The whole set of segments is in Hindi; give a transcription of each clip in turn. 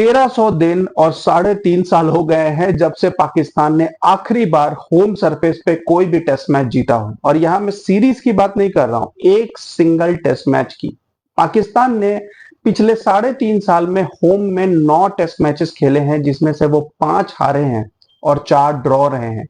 1300 दिन और 3.5 साल हो गए हैं जब से पाकिस्तान ने आखिरी बार होम सरफेस पे कोई भी टेस्ट मैच जीता हो। और यहां मैं सीरीज की बात नहीं कर रहा हूं, एक सिंगल टेस्ट मैच की। पाकिस्तान ने पिछले 3.5 साल में होम में 9 टेस्ट मैचेस खेले हैं, जिसमें से वो 5 हारे हैं और 4 ड्रॉ रहे हैं।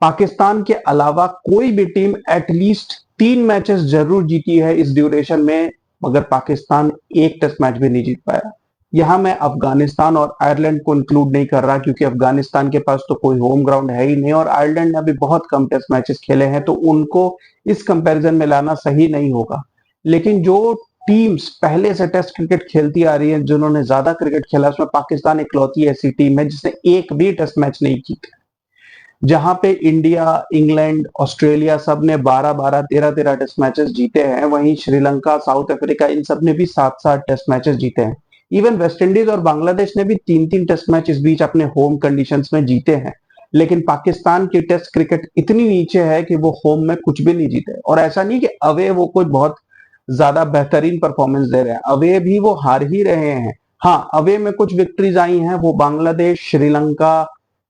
पाकिस्तान के अलावा कोई भी टीम एटलीस्ट 3 मैचेस जरूर जीती है इस ड्यूरेशन में, मगर पाकिस्तान एक टेस्ट मैच भी नहीं जीत पाया। यहां मैं अफगानिस्तान और आयरलैंड को इंक्लूड नहीं कर रहा, क्योंकि अफगानिस्तान के पास तो कोई होम ग्राउंड है ही नहीं और आयरलैंड ने अभी बहुत कम टेस्ट मैचेस खेले हैं, तो उनको इस कंपैरिजन में लाना सही नहीं होगा। लेकिन जो टीम्स पहले से टेस्ट क्रिकेट खेलती आ रही है, जिन्होंने ज्यादा क्रिकेट खेला, उसमें पाकिस्तान इकलौती ऐसी टीम है जिसने एक भी टेस्ट मैच नहीं जीता। जहां पे इंडिया, इंग्लैंड, ऑस्ट्रेलिया सब ने 12-12, 13-13 टेस्ट मैचेस जीते हैं, वहीं श्रीलंका, साउथ अफ्रीका, इन सब ने भी 7-7 टेस्ट मैचेस जीते हैं। इवन वेस्ट इंडीज और बांग्लादेश ने भी 3-3 टेस्ट मैच इस बीच अपने होम कंडीशंस में जीते हैं। लेकिन पाकिस्तान की टेस्ट क्रिकेट इतनी नीचे है कि वो होम में कुछ भी नहीं जीते। और ऐसा नहीं कि अवे वो कोई बहुत ज्यादा बेहतरीन परफॉर्मेंस दे रहे हैं, अवे भी वो हार ही रहे हैं। हाँ, अवे में कुछ विक्ट्रीज आई हैं, वो बांग्लादेश, श्रीलंका,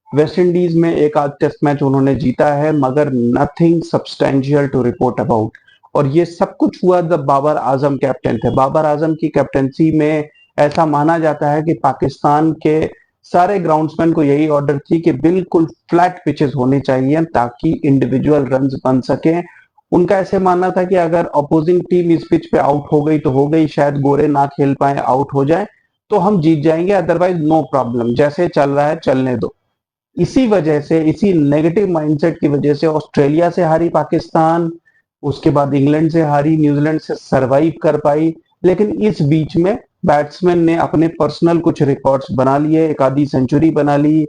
वेस्ट इंडीज में एक आध टेस्ट मैच उन्होंने जीता है, मगर nothing substantial to report about. और ये सब कुछ हुआ जब बाबर आजम कैप्टन थे। बाबर आजम की कैप्टनसी में ऐसा माना जाता है कि पाकिस्तान के सारे ग्राउंड्समैन को यही ऑर्डर थी कि बिल्कुल फ्लैट पिचेस होने चाहिए ताकि इंडिविजुअल रन्स बन सके। उनका ऐसे मानना था कि अगर अपोजिंग टीम इस पिच पे आउट हो गई तो हो गई, शायद गोरे ना खेल पाए, आउट हो जाए तो हम जीत जाएंगे, अदरवाइज नो प्रॉब्लम, जैसे चल रहा है चलने दो। इसी वजह से, इसी नेगेटिव माइंडसेट की वजह से ऑस्ट्रेलिया से हारी पाकिस्तान, उसके बाद इंग्लैंड से हारी, न्यूजीलैंड से सरवाइव कर पाई। लेकिन इस बीच में बैट्समैन ने अपने पर्सनल कुछ रिकॉर्ड्स बना लिए, एक आधी सेंचुरी बना ली,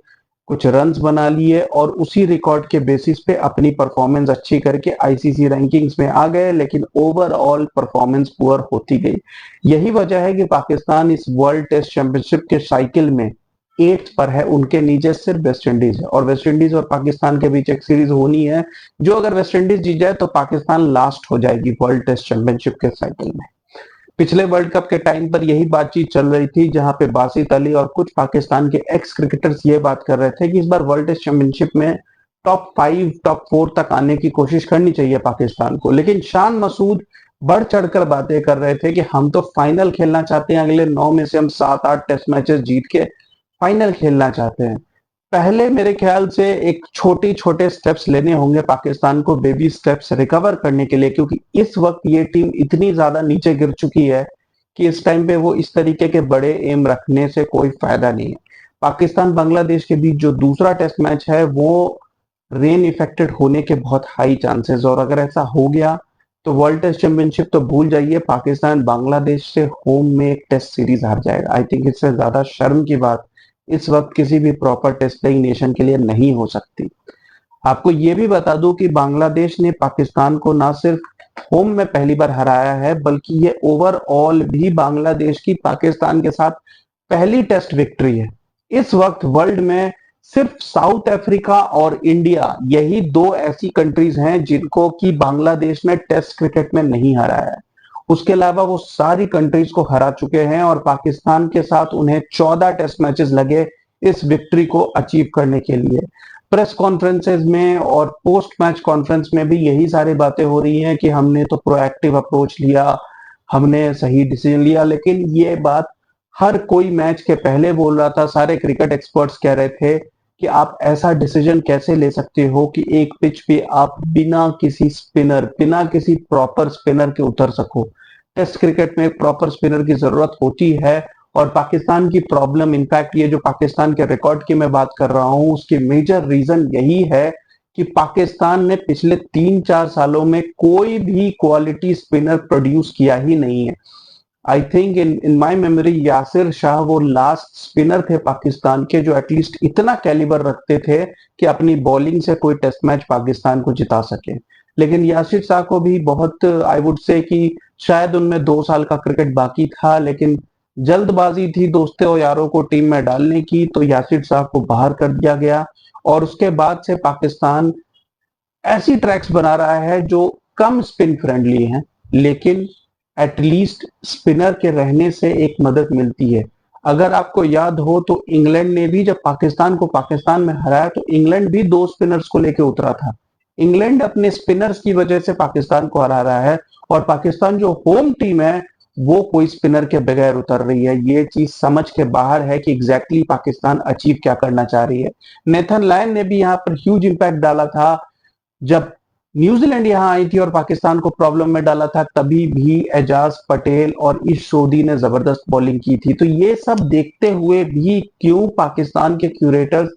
कुछ रन्स बना लिए और उसी रिकॉर्ड के बेसिस पे अपनी परफॉर्मेंस अच्छी करके आईसीसी रैंकिंग्स में आ गए। लेकिन ओवरऑल परफॉर्मेंस पुअर होती गई। यही वजह है कि पाकिस्तान इस वर्ल्ड टेस्ट चैंपियनशिप के साइकिल में 8th पर है, उनके नीचे सिर्फ वेस्ट इंडीज है। और वेस्ट इंडीज और पाकिस्तान के बीच एक सीरीज होनी है, जो अगर वेस्ट इंडीज जीत जाए तो पाकिस्तान लास्ट हो जाएगी वर्ल्ड टेस्ट चैंपियनशिप के साइकिल में। पिछले वर्ल्ड कप के टाइम पर यही बातचीत चल रही थी, जहां पे बासित अली और कुछ पाकिस्तान के एक्स क्रिकेटर्स ये बात कर रहे थे कि इस बार वर्ल्ड टेस्ट चैंपियनशिप में टॉप 5, टॉप 4 तक आने की कोशिश करनी चाहिए पाकिस्तान को। लेकिन शान मसूद बढ़ चढ़कर बातें कर रहे थे कि हम तो फाइनल खेलना चाहते हैं, अगले 9 में से हम 7-8 टेस्ट मैचेस जीत के फाइनल खेलना चाहते हैं। पहले मेरे ख्याल से एक छोटे छोटे स्टेप्स लेने होंगे पाकिस्तान को, बेबी स्टेप्स रिकवर करने के लिए, क्योंकि इस वक्त ये टीम इतनी ज्यादा नीचे गिर चुकी है कि इस टाइम पे वो इस तरीके के बड़े एम रखने से कोई फायदा नहीं है। पाकिस्तान बांग्लादेश के बीच जो दूसरा टेस्ट मैच है वो रेन इफेक्टेड होने के बहुत हाई चांसेस, और अगर ऐसा हो गया तो वर्ल्ड टेस्ट चैंपियनशिप तो भूल जाइए, पाकिस्तान बांग्लादेश से होम में एक टेस्ट सीरीज हार जाएगा। आई थिंक इससे ज्यादा शर्म की बात इस वक्त किसी भी प्रॉपर टेस्ट प्लेइंग नेशन के लिए नहीं हो सकती। आपको ये भी बता दूं कि बांग्लादेश ने पाकिस्तान को ना सिर्फ होम में पहली बार हराया है, बल्कि ये ओवरऑल भी बांग्लादेश की पाकिस्तान के साथ पहली टेस्ट विक्ट्री है। इस वक्त वर्ल्ड में सिर्फ साउथ अफ्रीका और इंडिया, यही 2 ऐसी कंट्रीज हैं जिनको कि बांग्लादेश ने टेस्ट क्रिकेट में नहीं हराया है। उसके अलावा वो सारी कंट्रीज को हरा चुके हैं और पाकिस्तान के साथ उन्हें 14 टेस्ट मैचेस लगे इस विक्ट्री को अचीव करने के लिए। प्रेस कॉन्फ्रेंसेज में और पोस्ट मैच कॉन्फ्रेंस में भी यही सारी बातें हो रही हैं कि हमने तो प्रोएक्टिव अप्रोच लिया, हमने सही डिसीजन लिया। लेकिन ये बात हर कोई मैच के पहले बोल रहा था, सारे क्रिकेट एक्सपर्ट्स कह रहे थे कि आप ऐसा डिसीजन कैसे ले सकते हो कि एक पिच पे आप बिना किसी स्पिनर, बिना किसी प्रॉपर स्पिनर के उतर सको। टेस्ट क्रिकेट में एक प्रॉपर स्पिनर की जरूरत होती है। और पाकिस्तान की प्रॉब्लम, इनफैक्ट ये जो पाकिस्तान के रिकॉर्ड की मैं बात कर रहा हूं, उसकी मेजर रीजन यही है कि पाकिस्तान ने पिछले 3-4 सालों में कोई भी क्वालिटी स्पिनर प्रोड्यूस किया ही नहीं है। I think in my memory Yasir Shah वो लास्ट स्पिनर थे पाकिस्तान के जो एटलीस्ट इतना कैलिबर रखते थे कि अपनी बॉलिंग से कोई टेस्ट मैच पाकिस्तान को जिता सके। लेकिन यासिर शाह को भी बहुत, आई वुड से कि शायद उनमें 2 साल का क्रिकेट बाकी था, लेकिन जल्दबाजी थी दोस्तों और यारों को टीम में डालने की, तो यासिर शाह को बाहर कर दिया गया। और उसके बाद से पाकिस्तान ऐसी ट्रैक्स बना रहा है जो कम स्पिन फ्रेंडली हैं, लेकिन एटलीस्ट स्पिनर के रहने से एक मदद मिलती है। अगर आपको याद हो तो इंग्लैंड ने भी जब पाकिस्तान को पाकिस्तान में हराया तो इंग्लैंड भी 2 स्पिनर्स को लेके उतरा था। इंग्लैंड अपने स्पिनर्स की वजह से पाकिस्तान को हरा रहा है और पाकिस्तान जो होम टीम है वो कोई स्पिनर के बगैर उतर रही है। ये चीज समझ के बाहर है कि एग्जैक्टली पाकिस्तान अचीव क्या करना चाह रही है। नेथन लायन ने भी यहाँ पर ह्यूज इंपैक्ट डाला था। जब न्यूजीलैंड यहां आई थी और पाकिस्तान को प्रॉब्लम में डाला था तभी भी एजाज पटेल और इस सोधी ने जबरदस्त बॉलिंग की थी। तो ये सब देखते हुए भी क्यों पाकिस्तान के क्यूरेटर्स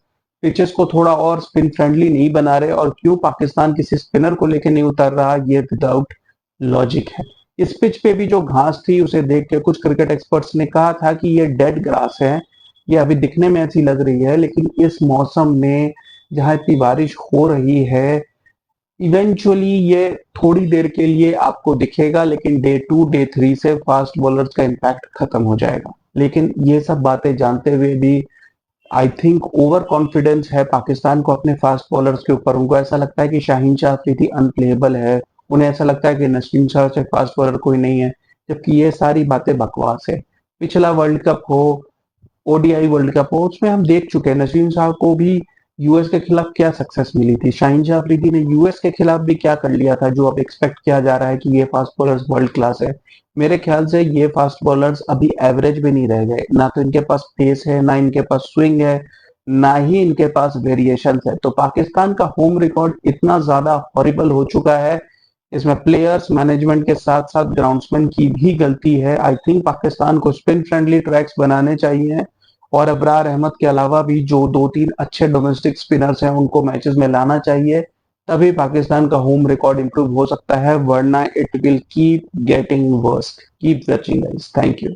पिचेस को थोड़ा और स्पिन फ्रेंडली नहीं बना रहे और क्यों पाकिस्तान किसी स्पिनर को लेकर नहीं उतर रहा, ये विदाउट लॉजिक है। इस पिच पे भी जो घास थी उसे देख के कुछ क्रिकेट एक्सपर्ट्स ने कहा था कि ये डेड ग्रास है, ये अभी दिखने में ऐसी लग रही है लेकिन इस मौसम में जहां इतनी बारिश हो रही है इवेंचुअली ये थोड़ी देर के लिए आपको दिखेगा लेकिन डे 2 डे 3 से फास्ट बॉलर्स का इम्पैक्ट खत्म हो जाएगा। लेकिन ये सब बातें जानते हुए भी आई थिंक ओवर कॉन्फिडेंस है पाकिस्तान को अपने फास्ट बॉलर्स के ऊपर। उनको ऐसा लगता है कि शाहीन शाह अफरीदी अनप्लेएबल है, उन्हें ऐसा लगता है कि नसीम शाह से फास्ट बॉलर कोई नहीं है, जबकि ये सारी बातें बकवास है। पिछला वर्ल्ड कप हो, ओडीआई वर्ल्ड कप हो, उसमें हम देख चुके हैं नसीम शाह को भी यूएस के खिलाफ क्या सक्सेस मिली थी, शाहीन शाह अफरीदी ने यूएस के खिलाफ भी क्या कर लिया था जो अब एक्सपेक्ट किया जा रहा है कि ये फास्ट बॉलर्स वर्ल्ड क्लास है। मेरे ख्याल से ये फास्ट बॉलर्स अभी एवरेज भी नहीं रह गए, ना तो इनके पास पेस है, ना इनके पास स्विंग है, ना ही इनके पास वेरिएशन है। तो पाकिस्तान का होम रिकॉर्ड इतना ज्यादा हॉरिबल हो चुका है, इसमें प्लेयर्स मैनेजमेंट के साथ साथ ग्राउंड्समैन की भी गलती है। आई थिंक पाकिस्तान को स्पिन फ्रेंडली ट्रैक्स बनाने चाहिए और अबरार अहमद के अलावा भी जो 2-3 अच्छे डोमेस्टिक स्पिनर्स हैं उनको मैचेस में लाना चाहिए, तभी पाकिस्तान का होम रिकॉर्ड इंप्रूव हो सकता है, वरना it will keep getting worst. Keep watching guys, thank you.